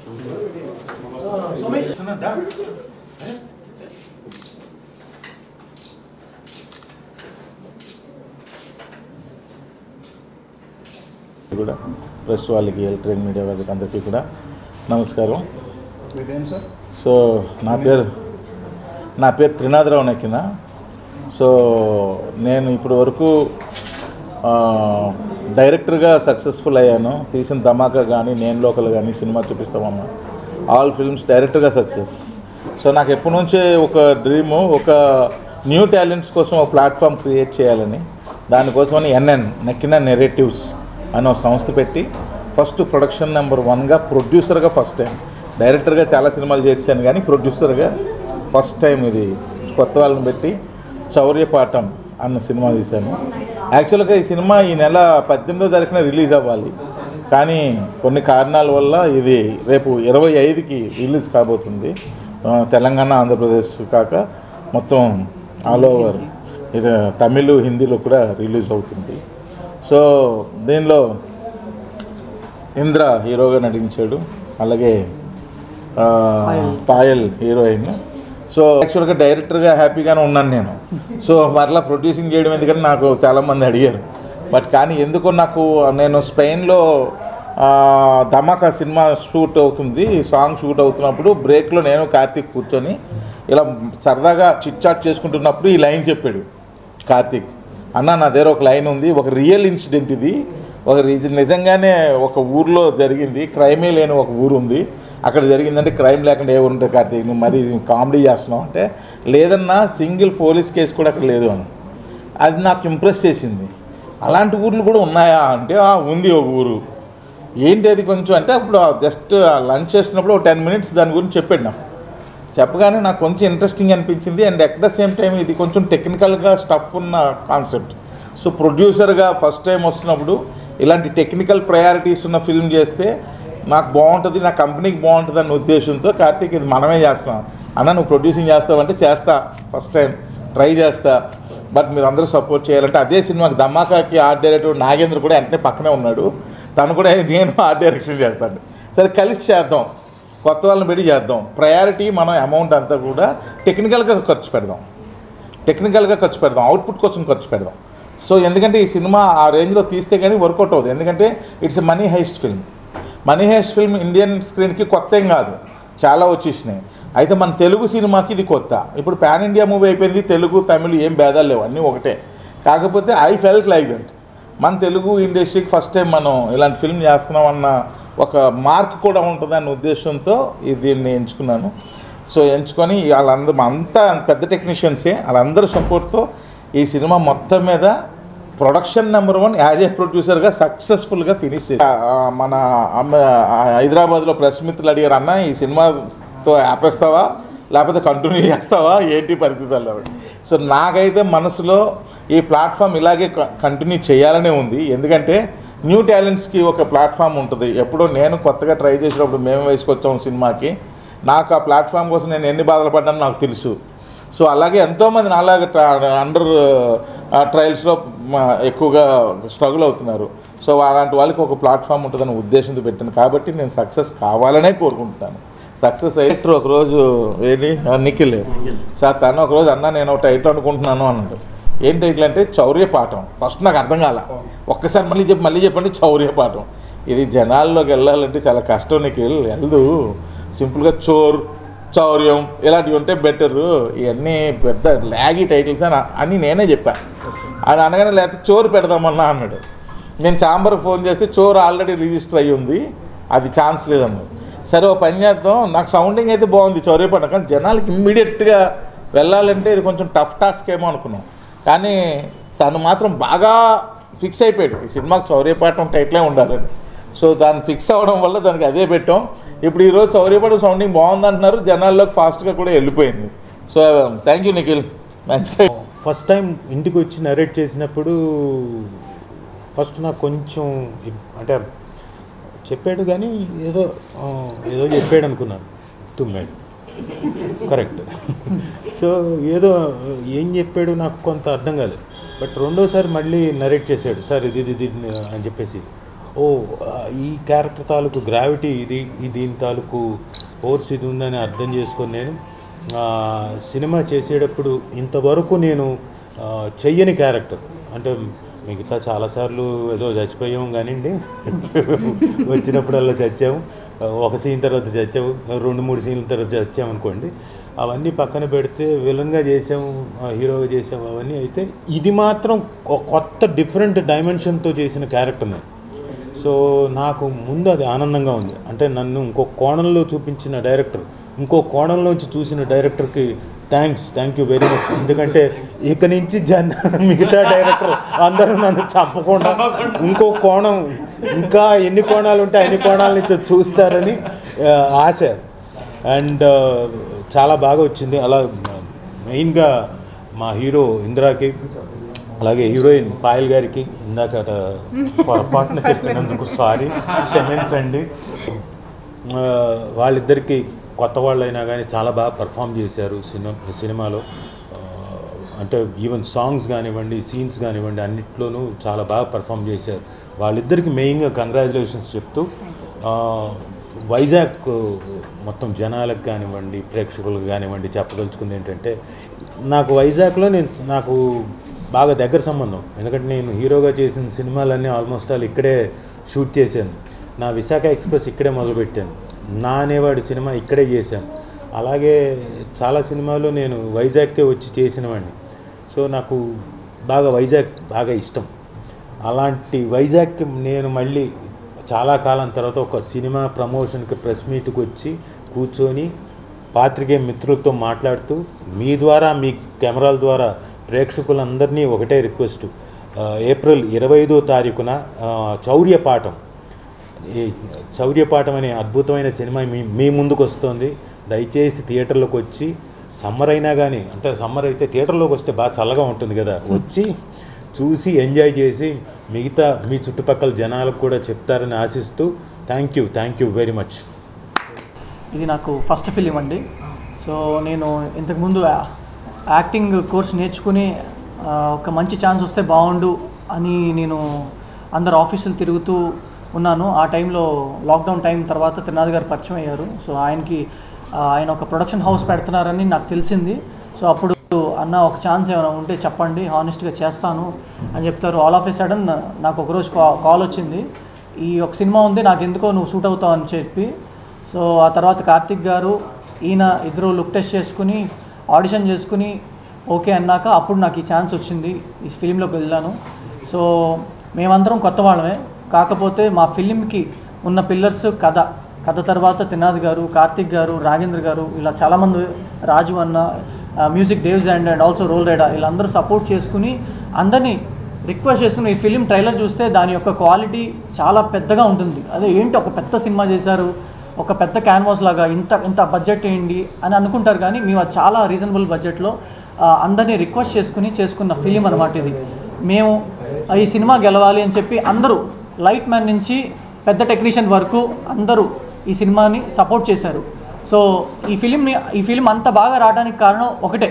కూడా ప్రెస్ వాళ్ళకి electronic media వాళ్ళకి అందరికీ కూడా నమస్కారం. సో నా పేరు త్రినాథరావు నక్కిన. సో నేను ఇప్పటి వరకు డైరెక్టర్గా సక్సెస్ఫుల్ అయ్యాను. తీసిన ధమాకా కానీ నేను లోకల్ కానీ సినిమా చూపిస్తామన్నా ఆల్ ఫిల్మ్స్ డైరెక్టర్గా సక్సెస్. సో నాకు ఎప్పటి నుంచే ఒక డ్రీము, ఒక న్యూ టాలెంట్స్ కోసం ఒక ప్లాట్ఫామ్ క్రియేట్ చేయాలని, దానికోసమని నక్కిన నెరేటివ్స్ అని ఒక సంస్థ పెట్టి ఫస్ట్ ప్రొడక్షన్ నెంబర్ 1గా ప్రొడ్యూసర్గా ఫస్ట్ టైం, డైరెక్టర్గా చాలా సినిమాలు చేశాను కానీ ప్రొడ్యూసర్గా ఫస్ట్ టైం ఇది కొత్త వాళ్ళని పెట్టి చౌర్యపాఠం అన్న సినిమా తీశాను. యాక్చువల్గా ఈ సినిమా ఈ నెల 18వ తారీఖున రిలీజ్ అవ్వాలి, కానీ కొన్ని కారణాల వల్ల ఇది రేపు 25కి రిలీజ్ కాబోతుంది. తెలంగాణ, ఆంధ్రప్రదేశ్ కాక మొత్తం ఆల్ ఓవర్ ఇది తమిళ్, హిందీలో కూడా రిలీజ్ అవుతుంది. సో దీనిలో ఇంద్ర హీరోగా నటించాడు, అలాగే పాయల్ హీరోయిన్. సో యాక్చువల్గా డైరెక్టర్గా హ్యాపీగానే ఉన్నాను నేను. సో మరలా ప్రొడ్యూసింగ్ చేయడం ఎందుకంటే నాకు చాలామంది అడిగారు. బట్ కానీ ఎందుకో నాకు, నేను స్పెయిన్లో ధమాకా సినిమా షూట్ అవుతుంది, సాంగ్ షూట్ అవుతున్నప్పుడు బ్రేక్లో నేను కార్తీక్ కూర్చొని ఇలా సరదాగా చిట్ చాట్ చేసుకుంటున్నప్పుడు ఈ లైన్ చెప్పాడు కార్తీక్, అన్న నా దగ్గర ఒక లైన్ ఉంది, ఒక రియల్ ఇన్సిడెంట్ ఇది, నిజంగానే ఒక ఊర్లో జరిగింది, క్రైమే లేని ఒక ఊరు ఉంది, అక్కడ జరిగిందంటే క్రైమ్ లేకుండా ఏ ఊరుంటే కార్తీక్ నువ్వు మరీ కామెడీ చేస్తున్నావు అంటే, లేదన్నా సింగిల్ పోలీస్ కేసు కూడా అక్కడ లేదు అని. అది నాకు ఇంప్రెస్ చేసింది. అలాంటి ఊర్లు కూడా ఉన్నాయా అంటే ఉంది ఒక ఊరు. ఏంటి అది కొంచెం అంటే అప్పుడు జస్ట్ లంచ్ చేస్తున్నప్పుడు ఒక 10 minutes దాని గురించి చెప్పాడు నాకు. చెప్పగానే నాకు కొంచెం ఇంట్రెస్టింగ్ అనిపించింది. And at the same time ఇది కొంచెం టెక్నికల్గా స్టఫ్ ఉన్న కాన్సెప్ట్. సో ప్రొడ్యూసర్గా ఫస్ట్ టైం వస్తున్నప్పుడు ఇలాంటి టెక్నికల్ ప్రయారిటీస్ ఉన్న ఫిల్మ్ చేస్తే నాకు బాగుంటుంది, నా కంపెనీకి బాగుంటుంది అన్న ఉద్దేశంతో కార్తీక్ ఇది మనమే చేస్తున్నాం అన్న, నువ్వు ప్రొడ్యూసింగ్ చేస్తావంటే చేస్తా, ఫస్ట్ టైం ట్రై చేస్తా, బట్ మీరు అందరూ సపోర్ట్ చేయాలంటే అదే సినిమాకి ధమాకాకి ఆర్ట్ డైరెక్టర్ నాగేంద్ర కూడా వెంటనే పక్కనే ఉన్నాడు, తను కూడా నేను ఆర్ట్ డైరెక్షన్ చేస్తాను, సరే కలిసి చేద్దాం, కొత్త వాళ్ళని పెట్టి చేద్దాం, ప్రయారిటీ మనం అమౌంట్ అంతా కూడా టెక్నికల్గా ఖర్చు పెడదాం, అవుట్పుట్ కోసం ఖర్చు పెడదాం. సో ఎందుకంటే ఈ సినిమా ఆ రేంజ్లో తీస్తే కానీ వర్కౌట్ అవుతుంది. ఎందుకంటే it's a money heist film. Indian స్క్రీన్కి కొత్త ఏం కాదు, చాలా వచ్చేసినాయి. అయితే మన తెలుగు సినిమాకి ఇది కొత్త. ఇప్పుడు పాన్ ఇండియా మూవీ అయిపోయింది, తెలుగు తమిళ్ ఏం భేదాలు లేవు, అన్నీ ఒకటే. కాకపోతే ఐ ఫెల్ట్ లైక్ దట్ మన తెలుగు ఇండస్ట్రీకి ఫస్ట్ టైం మనం ఇలాంటి ఫిల్మ్ చేస్తున్నాం అన్న ఒక మార్క్ కూడా ఉంటుందన్న ఉద్దేశంతో దీన్ని ఎంచుకున్నాను. సో ఎంచుకొని వాళ్ళందరూ అంతా పెద్ద టెక్నీషియన్సే, వాళ్ళందరూ సపోర్ట్తో ఈ సినిమా మొత్తం మీద ప్రొడక్షన్ నెంబర్ 1 యాజ్ ఏ ప్రొడ్యూసర్గా సక్సెస్ఫుల్గా ఫినిష్ చేసి మన హైదరాబాద్లో ప్రెస్ మిత్రులు అడిగారు, అన్న ఈ సినిమాతో ఆపేస్తావా లేకపోతే కంటిన్యూ చేస్తావా ఏంటి పరిస్థితి అన్నారు. సో నాకైతే మనసులో ఈ ప్లాట్ఫామ్ ఇలాగే కంటిన్యూ చేయాలనే ఉంది. ఎందుకంటే న్యూ టాలెంట్స్కి ఒక ప్లాట్ఫామ్ ఉంటుంది. ఎప్పుడో నేను కొత్తగా ట్రై చేసినప్పుడు మేము వేసుకొచ్చాము సినిమాకి, నాకు ఆ ప్లాట్ఫామ్ కోసం నేను ఎన్ని బాధలు పడ్డానో నాకు తెలుసు. సో అలాగే ఎంతోమంది నాలాగా అండర్ ట్రయల్స్లో ఎక్కువగా స్ట్రగుల్ అవుతున్నారు. సో అలాంటి వాళ్ళకి ఒక ప్లాట్ఫామ్ ఉంటుందని ఉద్దేశంతో పెట్టాను. కాబట్టి నేను సక్సెస్ కావాలనే కోరుకుంటున్నాను. సక్సెస్ డైరెక్టర్ ఒకరోజు నిఖిల్ సార్ తను ఒకరోజు అన్న నేను ఒక టైటిల్ అనుకుంటున్నాను అన్నాడు. ఏం టైటిల్ అంటే చౌర్యపాఠం. ఫస్ట్ నాకు అర్థం కాల, ఒక్కసారి మళ్ళీ చెప్పండి చౌర్యపాఠం. ఇది జనాల్లోకి వెళ్ళాలంటే చాలా కష్టం నిఖిల్, వెళ్దు సింపుల్గా చౌర్యం ఇలాంటివి ఉంటే బెటరు, ఇవన్నీ పెద్ద ల్యాగీ టైటిల్స్ అని నేనే చెప్పాను. అని అనగానే లేకపోతే చోరు పెడదామన్నా అన్నాడు. నేను చాంబర్కి ఫోన్ చేస్తే చోరు ఆల్రెడీ రిజిస్టర్ అయ్యి ఉంది, అది ఛాన్స్ లేదన్నాడు. సరే ఓ పని చేద్దాం, నాకు సౌండింగ్ అయితే బాగుంది చౌర్యపాఠం, కానీ జనాలకి ఇమ్మీడియట్గా వెళ్ళాలంటే ఇది కొంచెం టఫ్ టాస్క్ ఏమో అనుకున్నాం. కానీ తను మాత్రం బాగా ఫిక్స్ అయిపోయాడు ఈ సినిమాకి చౌర్యపాఠం టైటిలే ఉండాలని. సో దాన్ని ఫిక్స్ అవ్వడం వల్ల దానికి అదే పెట్టాం. ఇప్పుడు ఈరోజు చౌర్యపాఠం సౌండింగ్ బాగుంది అంటున్నారు, జనాల్లోకి ఫాస్ట్గా కూడా వెళ్ళిపోయింది. So thank you Nikhil. First time ఇంటికి వచ్చి నరేట్ చేసినప్పుడు ఫస్ట్ నాకు కొంచెం అంటే చెప్పాడు కానీ ఏదో చెప్పాడు అనుకున్నాను, తుమ్మాడు కరెక్ట్. సో ఏదో ఏం చెప్పాడు నాకు కొంత అర్థం కాలేదు. బట్ రెండోసారి మళ్ళీ నరేట్ చేశాడు, సార్ ఇది అని చెప్పేసి ఈ క్యారెక్టర్ తాలూకు గ్రావిటీ ఇది, దీని తాలూకు ఫోర్స్ ఇది ఉందని అర్థం చేసుకొని నేను సినిమా చేసేటప్పుడు ఇంతవరకు నేను చెయ్యని క్యారెక్టర్ అంటే మిగతా చాలాసార్లు ఏదో చచ్చిపోయాము కానివ్వండి, వచ్చినప్పుడల్లా చచ్చాము, ఒక సీన్ తర్వాత చచ్చాము, 2-3 సీన్ల తర్వాత చచ్చాము అనుకోండి, అవన్నీ పక్కన పెడితే విలన్గా చేసాము, హీరోగా చేసాము అవన్నీ. అయితే ఇది మాత్రం కొత్త డిఫరెంట్ డైమెన్షన్తో చేసిన క్యారెక్టర్ నేను. సో నాకు ముందు అది ఆనందంగా ఉంది. అంటే నన్ను ఇంకో కోణంలో చూపించిన డైరెక్టర్, ఇంకో కోణంలోంచి చూసిన డైరెక్టర్కి థ్యాంక్ యూ వెరీ మచ్. ఎందుకంటే ఇక నుంచి మిగతా డైరెక్టర్ అందరూ నన్ను చంపకుండా ఇంకో కోణం, ఇంకా ఎన్ని కోణాలు ఉంటే అన్ని కోణాల నుంచి చూస్తారని ఆశ. అండ్ చాలా బాగా వచ్చింది. అలా మెయిన్గా మా హీరో ఇంద్రాకి, అలాగే హీరోయిన్ పాయల్ గారికి ఇందాక పొరపాటున చెప్పినందుకు సారీ, క్షమించండి. వాళ్ళిద్దరికీ కొత్త వాళ్ళు అయినా కానీ చాలా బాగా పర్ఫామ్ చేశారు సినిమాలో. అంటే ఈవెన్ సాంగ్స్ కానివ్వండి, సీన్స్ కానివ్వండి, అన్నిట్లోనూ చాలా బాగా పర్ఫామ్ చేశారు. వాళ్ళిద్దరికి మెయిన్గా కంగ్రాచులేషన్స్ చెప్తూ, వైజాగ్ మొత్తం జనాలకు కానివ్వండి, ప్రేక్షకులకు కానివ్వండి చెప్పదలుచుకుంది ఏంటంటే, నాకు వైజాగ్లో నాకు బాగా దగ్గర సంబంధం. ఎందుకంటే నేను హీరోగా చేసిన సినిమాలన్నీ ఆల్మోస్ట్ ఆల్ ఇక్కడే షూట్ చేశాను. నా విశాఖ ఎక్స్ప్రెస్ ఇక్కడే మొదలుపెట్టాను, నా అనేవాడి సినిమా ఇక్కడే చేశాను. అలాగే చాలా సినిమాలు నేను వైజాగ్కే వచ్చి చేసినవాడిని. సో నాకు వైజాగ్ బాగా ఇష్టం. అలాంటి వైజాగ్కి నేను మళ్ళీ చాలా కాలం తర్వాత ఒక సినిమా ప్రమోషన్కి ప్రెస్ మీట్కి వచ్చి కూర్చొని పాత్రికేయ మిత్రులతో మాట్లాడుతూ, మీ ద్వారా, మీ కెమెరాల ద్వారా ప్రేక్షకులందరినీ ఒకటే రిక్వెస్ట్, ఏప్రిల్ 25వ తారీఖున చౌర్యపాఠం అనే అద్భుతమైన సినిమా మీ ముందుకు వస్తుంది. దయచేసి థియేటర్లోకి వచ్చి, సమ్మర్ అయినా కానీ, అంటే సమ్మర్ అయితే థియేటర్లోకి వస్తే బాగా చల్లగా ఉంటుంది కదా, వచ్చి చూసి ఎంజాయ్ చేసి మిగతా మీ చుట్టుపక్కల జనాలకు కూడా చెప్తారని ఆశిస్తూ థ్యాంక్ యూ వెరీ మచ్. ఇది నాకు ఫస్ట్ ఫిలిం అండి. సో నేను ఇంతకుముందు యాక్టింగ్ కోర్స్ నేర్చుకుని ఒక మంచి ఛాన్స్ వస్తే బాగుండు అని నేను అందరు ఆఫీసులు తిరుగుతూ ఉన్నాను. ఆ టైంలో లాక్డౌన్ టైం తర్వాత త్రినాథ్ గారు పరిచయం అయ్యారు. సో ఆయన ఒక ప్రొడక్షన్ హౌస్ పెడుతున్నారని నాకు తెలిసింది. సో అప్పుడు అన్న ఒక ఛాన్స్ ఏమైనా ఉంటే చెప్పండి, హానెస్ట్గా చేస్తాను అని చెప్తారు. ఆల్ ఆఫ్ ఏ సడన్ నాకు ఒకరోజు కాల్ వచ్చింది, ఈ ఒక సినిమా ఉంది, నాకు ఎందుకో నువ్వు సూట్ అవుతావు అని చెప్పి. సో ఆ తర్వాత కార్తిక్ గారు ఇద్దరు లుక్ టెస్ట్ చేసుకుని ఆడిషన్ చేసుకుని ఓకే అన్నాక అప్పుడు నాకు ఈ ఛాన్స్ వచ్చింది, ఈ ఫిలింలోకి వెళ్ళాను. సో మేమందరం కొత్త వాళ్ళమే, కాకపోతే మా ఫిలింకి ఉన్న పిల్లర్స్ కథ తర్వాత త్రినాథ్ గారు, కార్తిక్ గారు, రాఘేంద్ర గారు, ఇలా చాలామంది, రాజు అన్న, మ్యూజిక్ డేవ్స్ అండ్ ఆల్సో రోల్ రైడా, వీళ్ళందరూ సపోర్ట్ చేసుకుని అందరినీ రిక్వెస్ట్ చేసుకుని ఈ ఫిలిం ట్రైలర్ చూస్తే దాని యొక్క క్వాలిటీ చాలా పెద్దగా ఉంటుంది. అదే ఏంటి ఒక పెద్ద సినిమా చేశారు, ఒక పెద్ద క్యాన్వాస్ లాగా ఇంత బడ్జెట్ ఏంటి అని అనుకుంటారు. కానీ మేము అది చాలా రీజనబుల్ బడ్జెట్లో అందరినీ రిక్వెస్ట్ చేసుకున్న ఫిలిం అనమాట ఇది. మేము ఈ సినిమా గెలవాలి అని చెప్పి అందరూ, లైట్ మ్యాన్ నుంచి పెద్ద టెక్నీషియన్ వరకు అందరూ ఈ సినిమాని సపోర్ట్ చేశారు. సో ఈ ఫిలిం అంత బాగా రావడానికి కారణం ఒకటే,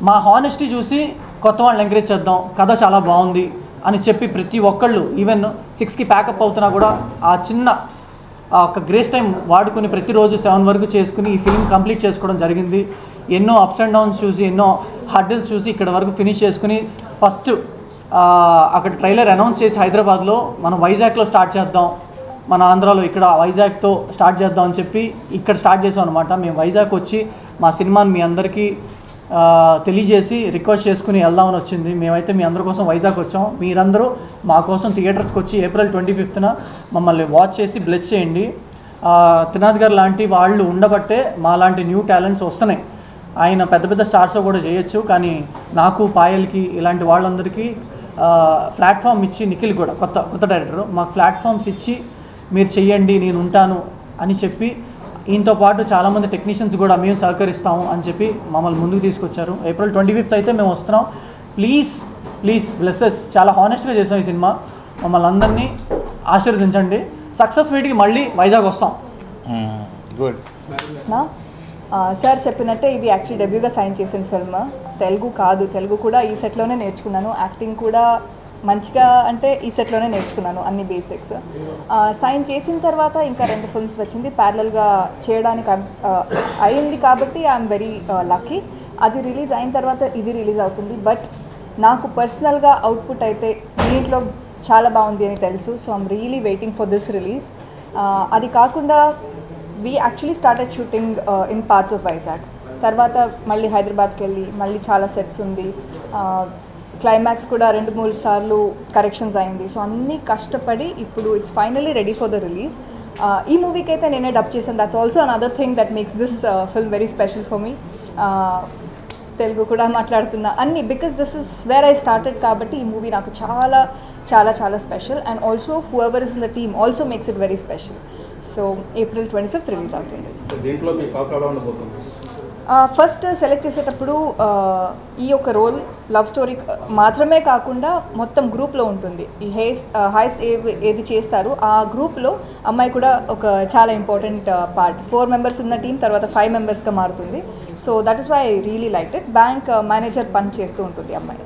మా హానెస్టీ చూసి కొత్త వాళ్ళని ఎంకరేజ్ చేద్దాం, కథ చాలా బాగుంది అని చెప్పి ప్రతి ఒక్కళ్ళు ఈవెన్ 6కి ప్యాకప్ అవుతున్నా కూడా ఆ చిన్న ఒక గ్రేస్ టైం వాడుకుని ప్రతిరోజు 7 వరకు చేసుకుని ఈ ఫిలిం కంప్లీట్ చేసుకోవడం జరిగింది. ఎన్నో అప్స్ అండ్ డౌన్స్ చూసి, ఎన్నో హర్డిల్స్ చూసి ఇక్కడ వరకు ఫినిష్ చేసుకుని ఫస్ట్ అక్కడ ట్రైలర్ అనౌన్స్ చేసి హైదరాబాద్లో మనం వైజాగ్లో స్టార్ట్ చేద్దాం, మన ఆంధ్రాలో ఇక్కడ వైజాగ్తో స్టార్ట్ చేద్దాం అని చెప్పి ఇక్కడ స్టార్ట్ చేసాం అనమాట. మేము వైజాగ్ వచ్చి మా సినిమాని మీ అందరికీ తెలియజేసి రిక్వెస్ట్ చేసుకుని వెళ్దామని వచ్చింది. మేమైతే మీ అందరి కోసం వైజాగ్ వచ్చాం. మీరందరూ మా కోసం థియేటర్స్కి వచ్చి ఏప్రిల్ 25న మమ్మల్ని వాచ్ చేసి బ్లెస్ చేయండి. త్రినాథ్ గారు లాంటి వాళ్ళు ఉండబట్టే మా లాంటి న్యూ టాలెంట్స్ వస్తున్నాయి. ఆయన పెద్ద స్టార్స్తో కూడా చేయొచ్చు, కానీ నాకు, పాయల్కి, ఇలాంటి వాళ్ళందరికీ ప్లాట్ఫామ్ ఇచ్చి, నిఖిల్ కూడా కొత్త డైరెక్టర్, మాకు ప్లాట్ఫామ్స్ ఇచ్చి మీరు చెయ్యండి, నేను ఉంటాను అని చెప్పి, ఈయనతో పాటు చాలామంది టెక్నీషియన్స్ కూడా మేము సహకరిస్తాము అని చెప్పి మమ్మల్ని ముందుకు తీసుకొచ్చారు. ఏప్రిల్ 25th అయితే మేము వస్తున్నాం. Please blesses. చాలా హానెస్ట్గా చేసాం ఈ సినిమా. మమ్మల్ని అందరినీ ఆశీర్వదించండి. సక్సెస్ మీట్కి మళ్ళీ వైజాగ్ వస్తాం. గుడ్. సార్ చెప్పినట్టే ఇది యాక్చువల్లీ డెబ్యూగా సైన్ చేసిన ఫిల్మ్. తెలుగు కాదు, తెలుగు కూడా ఈ సెట్లోనే నేర్చుకున్నాను. యాక్టింగ్ కూడా మంచిగా అంటే ఈ సెట్లోనే నేర్చుకున్నాను అన్ని బేసిక్స్. సైన్ చేసిన తర్వాత ఇంకా 2 ఫిల్మ్స్ వచ్చింది, ప్యారలల్గా చేయడానికి అయింది కాబట్టి ఐఎమ్ వెరీ లక్కీ. అది రిలీజ్ అయిన తర్వాత ఇది రిలీజ్ అవుతుంది. బట్ నాకు పర్సనల్గా అవుట్పుట్ అయితే దీంట్లో చాలా బాగుంది అని తెలుసు. So I'm really waiting for this release. అది కాకుండా we actually started shooting in parts of Vizag. తర్వాత మళ్ళీ హైదరాబాద్కి వెళ్ళి మళ్ళీ చాలా సెట్స్ ఉంది, క్లైమాక్స్ కూడా 2-3 సార్లు కరెక్షన్స్ అయింది. సో అన్నీ కష్టపడి ఇప్పుడు it's finally ready for the release. ఈ మూవీకి అయితే నేనే డబ్ చేశాను. That's also another thing that makes this film very special for me. Telugu కూడా మాట్లాడుతున్నా అన్నీ because this is where I started కాబట్టి ఈ మూవీ నాకు చాలా చాలా చాలా special. And also who ever is in the team also makes it very special. So April 25th release అవుతుంది. దీంట్లో మీ పాత్ర ఎలా ఉండబోతుంది? ఫస్ట్ సెలెక్ట్ చేసేటప్పుడు ఈ యొక్క రోల్ లవ్ స్టోరీ మాత్రమే కాకుండా మొత్తం గ్రూప్లో ఉంటుంది. ఈ హైయెస్ట్ ఏది చేస్తారు ఆ గ్రూప్లో అమ్మాయి కూడా ఒక చాలా ఇంపార్టెంట్ పార్ట్. 4 మెంబర్స్ ఉన్న టీం తర్వాత 5 మెంబర్స్గా మారుతుంది. So that is why I really like it. Bank manager పని చేస్తూ ఉంటుంది అమ్మాయి.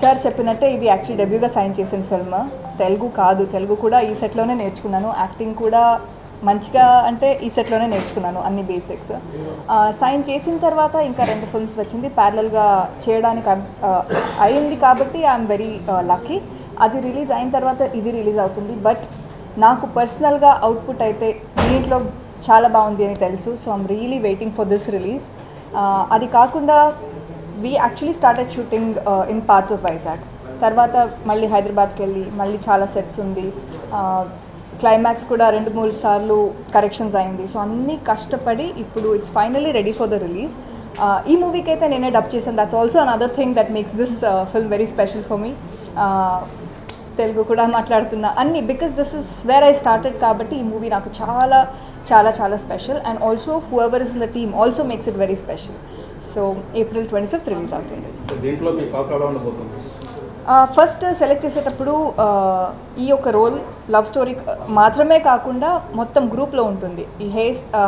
సార్ చెప్పినట్టే ఇది యాక్చువల్లీ డెబ్యూగా సైన్ చేసిన ఫిల్మ్. తెలుగు కాదు, తెలుగు కూడా ఈ సెట్లోనే నేర్చుకున్నాను. యాక్టింగ్ కూడా మంచిగా అంటే ఈ సెట్లోనే నేర్చుకున్నాను అన్ని బేసిక్స్. సైన్ చేసిన తర్వాత ఇంకా 2 ఫిల్మ్స్ వచ్చింది, ప్యారలల్గా చేయడానికి అయింది కాబట్టి ఐఎమ్ వెరీ లక్కీ. అది రిలీజ్ అయిన తర్వాత ఇది రిలీజ్ అవుతుంది. బట్ నాకు పర్సనల్గా అవుట్పుట్ అయితే దీంట్లో చాలా బాగుంది అని తెలుసు. So I'm really waiting for this release. అది కాకుండా we actually started shooting in parts of Vizag. తర్వాత మళ్ళీ హైదరాబాద్కి వెళ్ళి మళ్ళీ చాలా సెట్స్ ఉంది, క్లైమాక్స్ కూడా 2-3 సార్లు కరెక్షన్స్ అయింది. సో అన్నీ కష్టపడి ఇప్పుడు it's finally ready for the release. ఈ మూవీకి అయితే నేనే డబ్ చేశాను. That's also another thing that makes this film very special for me. Telugu కూడా మాట్లాడుతున్నా అన్నీ because this is where I started కాబట్టి ఈ మూవీ నాకు చాలా చాలా చాలా special. And also who ever is in the team also makes it very special. So April 25th release అవుతుంది. దీంట్లో మీ పాత్ర ఎలా ఉండబోతుంది? ఫస్ట్ సెలెక్ట్ చేసేటప్పుడు ఈ యొక్క రోల్ లవ్ స్టోరీ మాత్రమే కాకుండా మొత్తం గ్రూప్లో ఉంటుంది. ఈ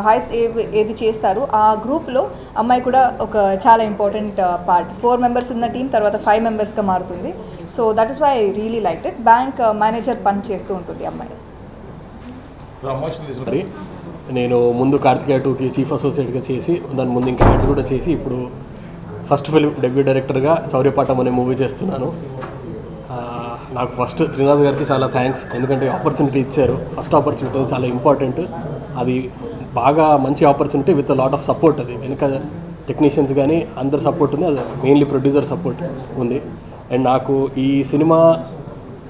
హైయెస్ట్ ఏది చేస్తారు ఆ గ్రూప్లో అమ్మాయి కూడా ఒక చాలా ఇంపార్టెంట్ పార్ట్. 4 మెంబర్స్ ఉన్న టీం తర్వాత 5 మెంబర్స్గా మారుతుంది. So that is why I really like it. Bank manager పని చేస్తూ ఉంటుంది అమ్మాయి. నేను ముందు కార్తికేయ 2కి చీఫ్ అసోసియేట్గా చేసి దాని ముందు ఇంకా యాడ్స్ కూడా చేసి ఇప్పుడు ఫస్ట్ ఫిల్మ్ డెబ్యూ డైరెక్టర్గా చౌర్యపాఠం అనే మూవీ చేస్తున్నాను. నాకు ఫస్ట్ త్రినాథ్ గారికి చాలా థ్యాంక్స్, ఎందుకంటే ఆపర్చునిటీ ఇచ్చారు. ఫస్ట్ ఆపర్చునిటీ చాలా ఇంపార్టెంట్. అది బాగా మంచి opportunity with lot of support. అది వెనుక టెక్నీషియన్స్ కానీ అందరు సపోర్ట్ ఉంది, అది మెయిన్లీ ప్రొడ్యూసర్ సపోర్ట్ ఉంది. అండ్ నాకు ఈ సినిమా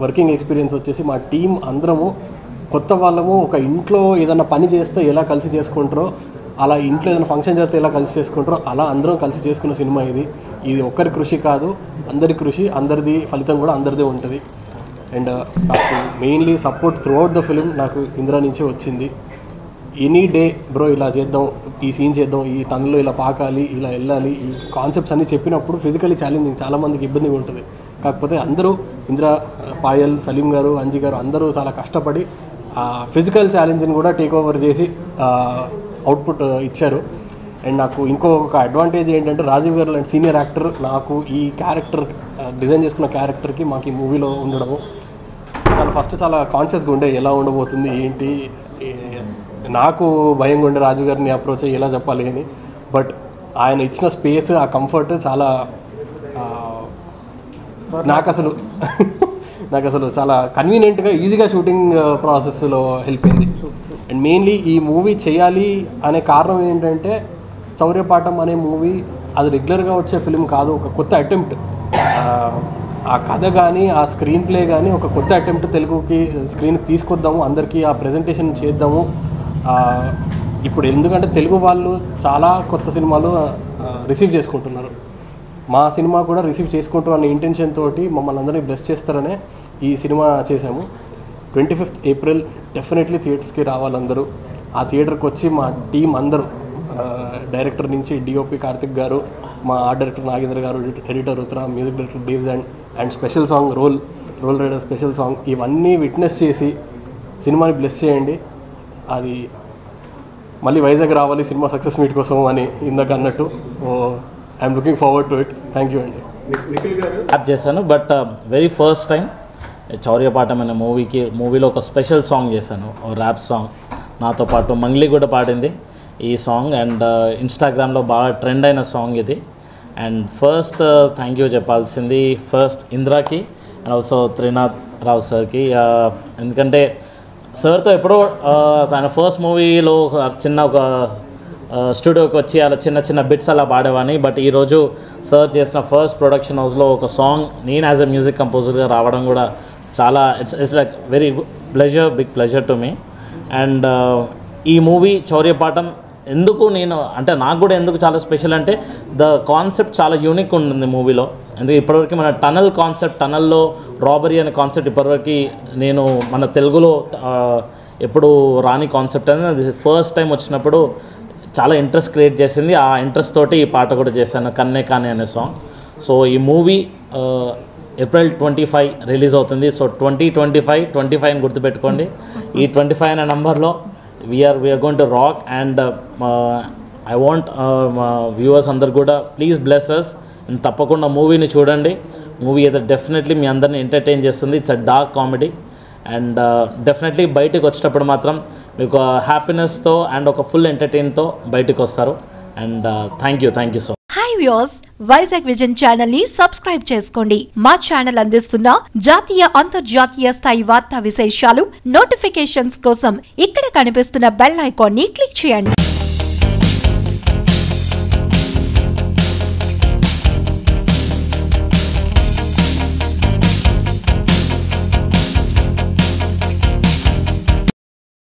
వర్కింగ్ ఎక్స్పీరియన్స్ వచ్చేసి మా టీం అందరము కొత్త వాళ్ళము. ఒక ఇంట్లో ఏదైనా పని చేస్తే ఎలా కలిసి చేసుకుంటారో, అలా ఇంట్లో ఏదైనా ఫంక్షన్ చేస్తే ఎలా కలిసి చేసుకుంటారో అలా అందరం కలిసి చేసుకున్న సినిమా ఇది. ఇది ఒక్కరి కృషి కాదు, అందరి కృషి, అందరిది ఫలితం కూడా అందరిదే ఉంటుంది. అండ్ నాకు mainly support through out the film నాకు ఇందిరా నుంచే వచ్చింది. ఎనీ డే బ్రో ఇలా చేద్దాం, ఈ సీన్ చేద్దాం, ఈ టన్నులో ఇలా పాకాలి, ఇలా వెళ్ళాలి, ఈ కాన్సెప్ట్స్ అన్నీ చెప్పినప్పుడు ఫిజికలీ ఛాలెంజింగ్, చాలామందికి ఇబ్బందిగా ఉంటుంది. కాకపోతే అందరూ ఇందిరా, పాయల్, సలీం గారు, అంజీ గారు అందరూ చాలా కష్టపడి ఫిజికల్ ఛాలెంజ్ని కూడా టేక్ ఓవర్ చేసి అవుట్పుట్ ఇచ్చారు. అండ్ నాకు ఇంకొక అడ్వాంటేజ్ ఏంటంటే రాజీవ్ గారు లాంటి సీనియర్ యాక్టర్ నాకు ఈ క్యారెక్టర్ డిజైన్ చేసుకున్న క్యారెక్టర్కి మాకు ఈ మూవీలో ఉండడము చాలా కాన్షియస్గా ఉండే, ఎలా ఉండబోతుంది ఏంటి. నాకు భయంగా ఉండే రాజీవ్ గారిని అప్రోచ్ అయ్యి ఎలా చెప్పాలి అని. బట్ ఆయన ఇచ్చిన స్పేస్, ఆ కంఫర్ట్ చాలా నాకు అసలు చాలా కన్వీనియంట్గా ఈజీగా షూటింగ్ ప్రాసెస్లో హెల్ప్ అయింది. అండ్ మెయిన్లీ ఈ మూవీ చేయాలి అనే కారణం ఏంటంటే చౌర్యపాఠం అనే మూవీ అది రెగ్యులర్గా వచ్చే ఫిలిం కాదు, ఒక కొత్త అటెంప్ట్. ఆ కథ కానీ ఆ స్క్రీన్ ప్లే కానీ ఒక కొత్త అటెంప్ట్ తెలుగుకి స్క్రీన్కి తీసుకొద్దాము, అందరికీ ఆ ప్రెజెంటేషన్ చేద్దాము. ఇప్పుడు ఎందుకంటే తెలుగు వాళ్ళు చాలా కొత్త సినిమాలు రిసీవ్ చేసుకుంటున్నారు, మా సినిమా కూడా రిసీవ్ చేసుకుంటారు అనే ఇంటెన్షన్ తోటి మమ్మల్ని అందరినీ బ్లెస్ చేస్తారనే ఈ సినిమా చేసాము. 25th April డెఫినెట్లీ థియేటర్స్కి రావాలందరూ. ఆ థియేటర్కి వచ్చి మా టీం అందరూ, డైరెక్టర్ నుంచి డిఓపి కార్తిక్ గారు, మా ఆర్ట్ డైరెక్టర్ నాగేంద్ర గారు, editor Uttara, music director Daves and special song role rider special song, ఇవన్నీ విట్నెస్ చేసి సినిమాని బ్లెస్ చేయండి. అది మళ్ళీ వైజాగ్ రావాలి సినిమా సక్సెస్ మీట్ కోసం అని ఇందాక అన్నట్టు. I'm looking forward to it. Thank you అండి. యాప్ చేశాను. But very first time Chaurya Paatham అనే మూవీలో ఒక స్పెషల్ సాంగ్ చేశాను, ర్యాప్ సాంగ్. నాతో పాటు మంగ్లీ కూడా పాడింది ఈ సాంగ్. అండ్ ఇన్స్టాగ్రామ్లో బాగా ట్రెండ్ అయిన సాంగ్ ఇది. అండ్ ఫస్ట్ థ్యాంక్ యూ చెప్పాల్సింది ఫస్ట్ ఇంద్రాకి అండ్ ఆల్సో త్రినాథ్ రావు సార్కి. ఎందుకంటే సార్తో ఎప్పుడో తన ఫస్ట్ మూవీలో ఒక స్టూడియోకి వచ్చి అలా చిన్న బిట్స్ అలా పాడేవాడిని. బట్ ఈరోజు సార్ చేసిన ఫస్ట్ ప్రొడక్షన్ హౌస్లో ఒక సాంగ్ నేను యాజ్ ఎ మ్యూజిక్ కంపోజర్గా రావడం కూడా చాలా it's like very big pleasure to me. And ఈ మూవీ చౌర్యపాఠం ఎందుకు నాకు కూడా ఎందుకు చాలా స్పెషల్ అంటే ద కాన్సెప్ట్ చాలా యూనిక్ ఉంటుంది మూవీలో. ఎందుకంటే ఇప్పటివరకు మన టనల్లో రాబరీ అనే కాన్సెప్ట్ ఇప్పటివరకు మన తెలుగులో ఎప్పుడు రాని కాన్సెప్ట్ అనేది అది ఫస్ట్ టైం వచ్చినప్పుడు చాలా ఇంట్రెస్ట్ క్రియేట్ చేసింది. ఆ ఇంట్రెస్ట్ తోటి ఈ పాట కూడా చేశాను, కన్నే కానే అనే సాంగ్. సో ఈ మూవీ ఏప్రిల్ 25 రిలీజ్ అవుతుంది. సో 2025 అని గుర్తుపెట్టుకోండి. ఈ 25 అనే నంబర్లో we're going to rock. And I want viewers అందరు కూడా ప్లీజ్ బ్లెస్ అస్. తప్పకుండా మూవీని చూడండి. మూవీ అయితే డెఫినెట్లీ మీ అందరిని ఎంటర్టైన్ చేస్తుంది. It's a dark comedy. And definitely బయటకు వచ్చేటప్పుడు మాత్రం మీకు హ్యాపీనెస్తో అండ్ ఒక ఫుల్ ఎంటర్టైన్తో బయటకు వస్తారు. And thank you so much. Hi viewers, Vizag vision channel ని సబ్స్క్రైబ్ చేసుకోండి. మా ఛానల్ అందిస్తున్న జాతీయ అంతర్జాతీయ స్థాయి వార్తా విశేషాలు నోటిఫికేషన్స్ కోసం ఇక్కడ కనిపిస్తున్న బెల్ ఐకాన్ ని క్లిక్ చేయండి.